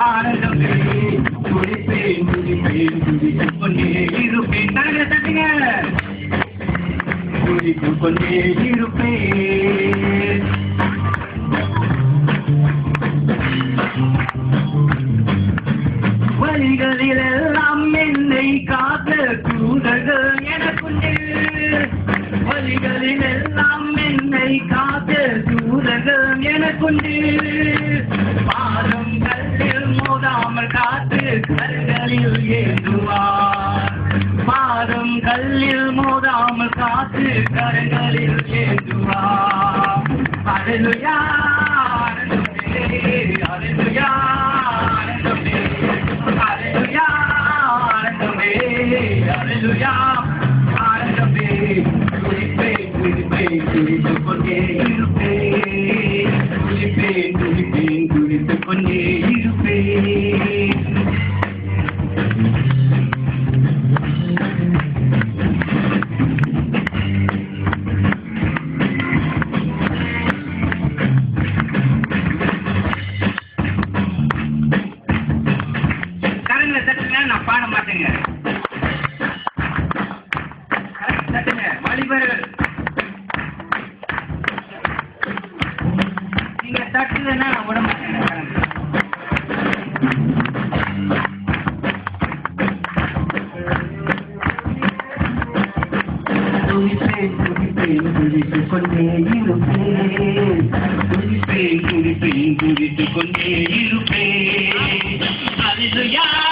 ஆனந்தமே துடிப்பேன் துடிப்பேன் துடித்துக் கொண்டே இருப்பேன். தலைகளை தட்டுங்க. துடித்துக் கொண்டே இருப்பேன். வழிகளிலெல்லாம் என்னை காத்த தூதர்கள் எனக்குண்டு. வழிகளிலெல்லாம் என்னை காத்த தூதர்கள் எனக்குண்டு. பாதம் கல்லில் மோதாமல் காத்து கரங்களில் ஏந்துவார். பாதம் கல்லில் மோதாமல் காத்து கரங்களில் ஏந்துவார். அல்லேலூயா ஆனந்தமே அல்லேலூயா ஆனந்தமே அல்லேலூயா ஆனந்தமே அல்லேலூயா ஆனந்தமே துடிப்பேன் துடிப்பேன் துடித்துக் கொண்டே இருப்பேன். துடிப்பேன் துடிப்பேன் துடித்துக் கொண்டே இருப்பேன். நான் பாட மாட்டேங்க. தட்டுங்க வாலிபர்கள். நீங்க தட்டுலன்னா நான் விட மாட்டேங்க. துடிப்பேன் துடிப்பேன் துடித்துக் கொண்டே இருப்பேன். துடிப்பேன் துடிப்பேன் துடித்துக் கொண்டே இருப்பேன். அல்லேலூயா.